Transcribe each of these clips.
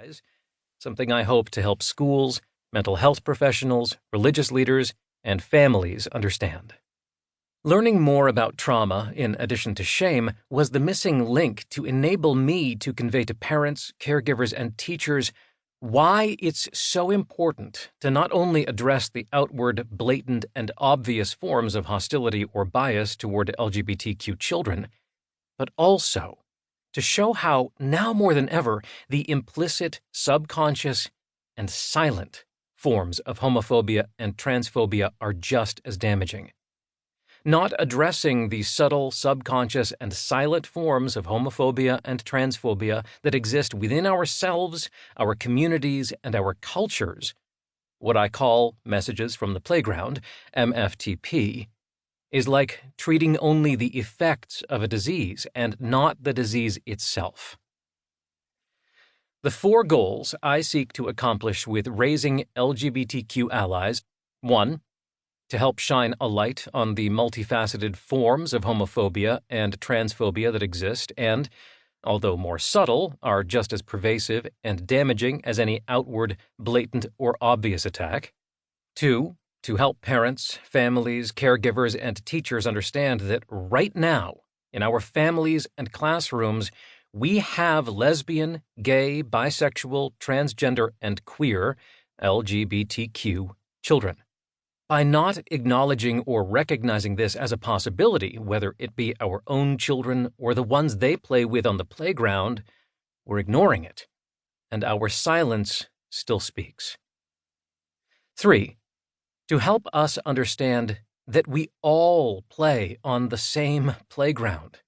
normalize, something I hope to help schools, mental health professionals, religious leaders, and families understand. Learning more about trauma, in addition to shame, was the missing link to enable me to convey to parents, caregivers, and teachers why it's so important to not only address the outward, blatant, and obvious forms of hostility or bias toward LGBTQ children, but also to show how, now more than ever, the implicit, subconscious, and silent forms of homophobia and transphobia are just as damaging. Not addressing the subtle, subconscious, and silent forms of homophobia and transphobia that exist within ourselves, our communities, and our cultures, what I call messages from the playground, MFTP, is like treating only the effects of a disease and not the disease itself. The 4 goals I seek to accomplish with Raising LGBTQ Allies: 1. To help shine a light on the multifaceted forms of homophobia and transphobia that exist and, although more subtle, are just as pervasive and damaging as any outward, blatant, or obvious attack. 2. To help parents, families, caregivers, and teachers understand that right now, in our families and classrooms, we have lesbian, gay, bisexual, transgender, and queer LGBTQ children. By not acknowledging or recognizing this as a possibility, whether it be our own children or the ones they play with on the playground, we're ignoring it, and our silence still speaks. 3. To help us understand that we all play on the same playground.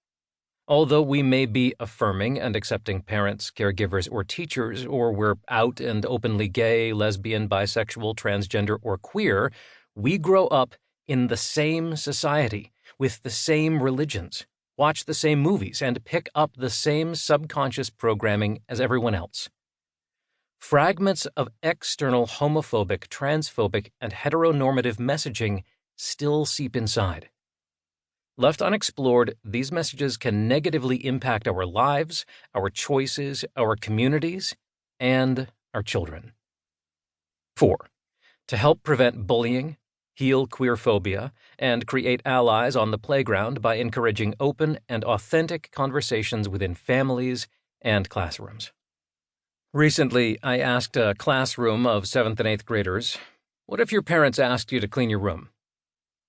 Although we may be affirming and accepting parents, caregivers, or teachers, or we're out and openly gay, lesbian, bisexual, transgender, or queer, we grow up in the same society, with the same religions, watch the same movies, and pick up the same subconscious programming as everyone else. Fragments of external homophobic, transphobic, and heteronormative messaging still seep inside. Left unexplored, these messages can negatively impact our lives, our choices, our communities, and our children. 4. To help prevent bullying, heal queerphobia, and create allies on the playground by encouraging open and authentic conversations within families and classrooms. Recently, I asked a classroom of 7th and 8th graders, "What if your parents asked you to clean your room?"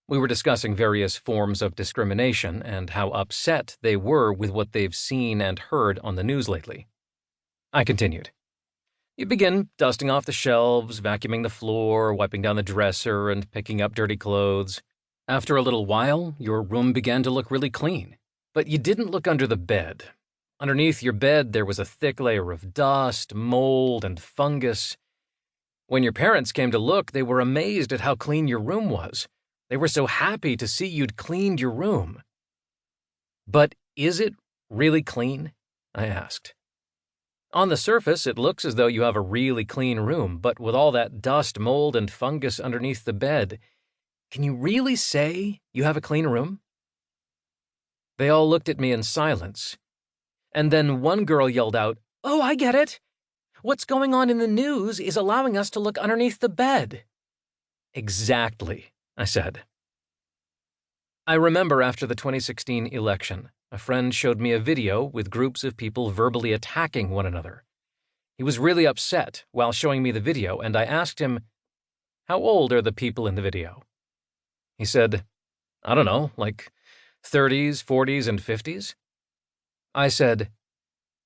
We were discussing various forms of discrimination and how upset they were with what they've seen and heard on the news lately. I continued. You begin dusting off the shelves, vacuuming the floor, wiping down the dresser, and picking up dirty clothes. After a little while, your room began to look really clean. But you didn't look under the bed. Underneath your bed, there was a thick layer of dust, mold, and fungus. When your parents came to look, they were amazed at how clean your room was. They were so happy to see you'd cleaned your room. But is it really clean? I asked. On the surface, it looks as though you have a really clean room, but with all that dust, mold, and fungus underneath the bed, can you really say you have a clean room? They all looked at me in silence, and then one girl yelled out, "Oh, I get it! What's going on in the news is allowing us to look underneath the bed." Exactly, I said. I remember after the 2016 election, a friend showed me a video with groups of people verbally attacking one another. He was really upset while showing me the video, and I asked him, "How old are the people in the video?" He said, "I don't know, like 30s, 40s, and 50s?" I said,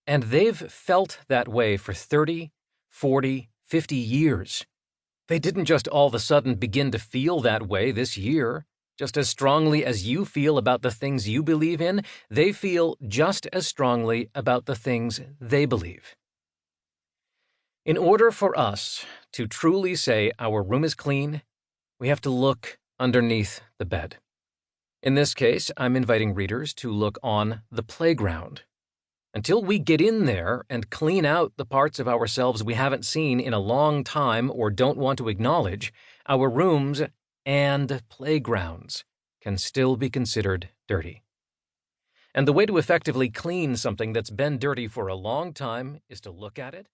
"And they've felt that way for 30, 40, 50 years. They didn't just all of a sudden begin to feel that way this year. Just as strongly as you feel about the things you believe in, they feel just as strongly about the things they believe." In order for us to truly say our room is clean, we have to look underneath the bed. In this case, I'm inviting readers to look on the playground. Until we get in there and clean out the parts of ourselves we haven't seen in a long time or don't want to acknowledge, our rooms and playgrounds can still be considered dirty. And the way to effectively clean something that's been dirty for a long time is to look at it,